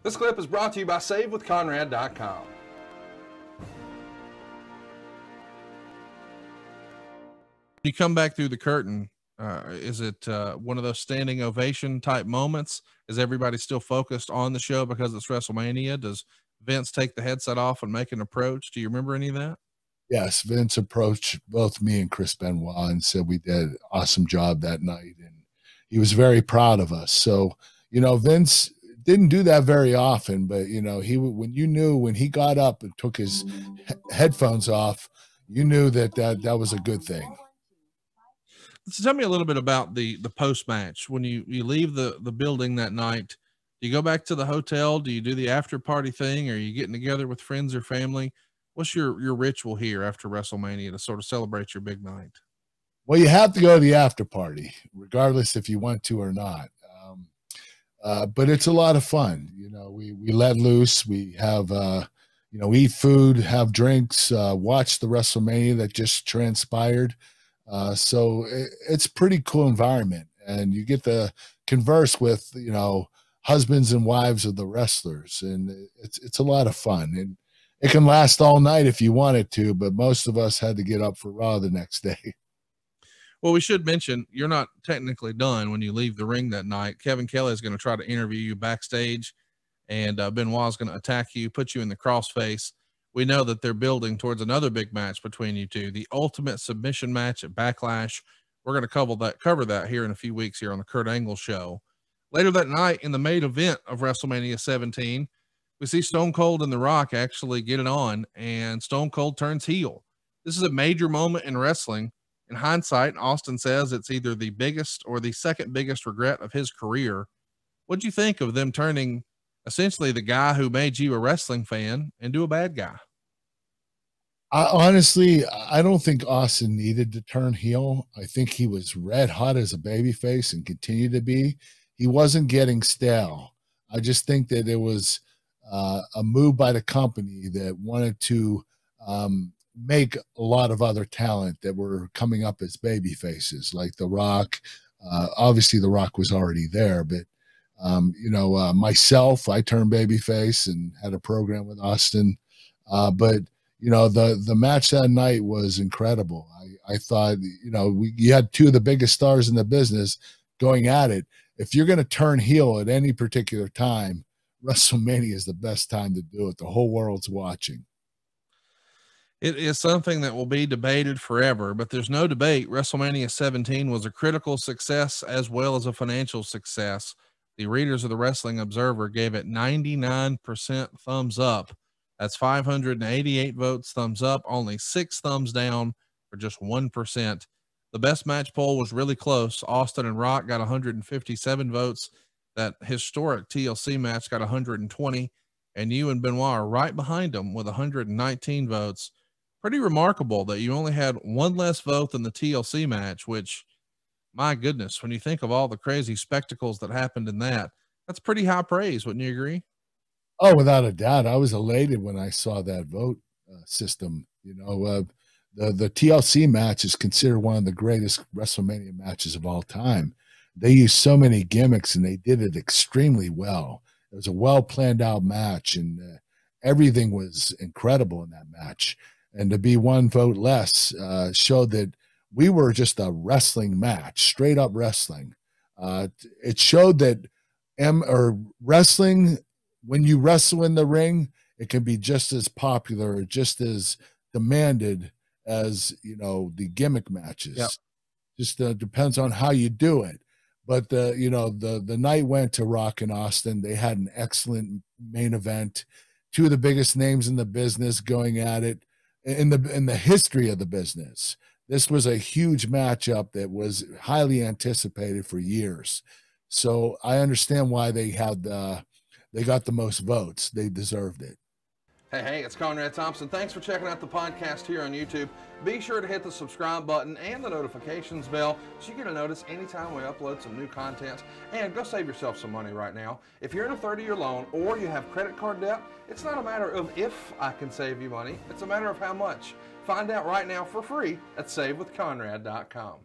This clip is brought to you by SaveWithConrad.com. You come back through the curtain, is it one of those standing ovation type moments? Is everybody still focused on the show because it's WrestleMania? Does Vince take the headset off and make an approach? Do you remember any of that? Yes, Vince approached both me and Chris Benoit and said we did an awesome job that night, and he was very proud of us. So, you know, Vince didn't do that very often, but you know, when he got up and took his headphones off, you knew that was a good thing. So tell me a little bit about the post match. When you leave the building that night, do you go back to the hotel? Do you do the after party thing? Are you getting together with friends or family? What's your ritual here after WrestleMania to sort of celebrate your big night? Well, you have to go to the after party, regardless if you want to or not. But it's a lot of fun. You know, we let loose. We have, you know, eat food, have drinks, watch the WrestleMania that just transpired. So it's a pretty cool environment, and you get to converse with, you know, husbands and wives of the wrestlers, and it's a lot of fun, and it can last all night if you wanted to, but most of us had to get up for Raw the next day. Well, we should mention you're not technically done when you leave the ring that night. Kevin Kelly is going to try to interview you backstage, and Benoit is going to attack you, put you in the crossface. We know that they're building towards another big match between you two, the ultimate submission match at Backlash. We're going to cover that here in a few weeks here on the Kurt Angle Show. Later that night in the main event of WrestleMania 17, we see Stone Cold and The Rock actually get it on, and Stone Cold turns heel. This is a major moment in wrestling. In hindsight, Austin says it's either the biggest or the second biggest regret of his career. What'd you think of them turning essentially the guy who made you a wrestling fan into a bad guy? Honestly, I don't think Austin needed to turn heel. I think he was red hot as a babyface and continued to be. He wasn't getting stale. I just think that it was a move by the company that wanted to make a lot of other talent that were coming up as baby faces, like The Rock. Obviously, The Rock was already there, but you know, myself, I turned babyface and had a program with Austin. But you know, the match that night was incredible. I thought, you know, you had two of the biggest stars in the business going at it. If you're going to turn heel at any particular time, WrestleMania is the best time to do it. The whole world's watching. It is something that will be debated forever, but there's no debate. WrestleMania 17 was a critical success as well as a financial success. The readers of the Wrestling Observer gave it 99% thumbs up. That's 588 votes thumbs up, only 6 thumbs down for just 1%. The best match poll was really close. Austin and Rock got 157 votes. That historic TLC match got 120, and you and Benoit are right behind them with 119 votes. Pretty remarkable that you only had one less vote than the TLC match, which, my goodness, when you think of all the crazy spectacles that happened in that, that's pretty high praise. Wouldn't you agree? Oh, without a doubt. I was elated when I saw that vote system. You know, the TLC match is considered one of the greatest WrestleMania matches of all time. They used so many gimmicks and they did it extremely well. It was a well planned out match, and everything was incredible in that match. And to be one vote less showed that we were just a wrestling match, straight up wrestling. It showed that wrestling, when you wrestle in the ring, it can be just as popular, just as demanded as, you know, the gimmick matches. Yep. Just depends on how you do it. But you know, the night went to Rock and Austin. They had an excellent main event. Two of the biggest names in the business going at it. In the history of the business. This was a huge matchup that was highly anticipated for years. So I understand why they got the most votes. They deserved it. Hey, it's Conrad Thompson. Thanks for checking out the podcast here on YouTube. Be sure to hit the subscribe button and the notifications bell so you get a notice anytime we upload some new content. And go save yourself some money right now. If you're in a 30-year loan or you have credit card debt, it's not a matter of if I can save you money. It's a matter of how much. Find out right now for free at SaveWithConrad.com.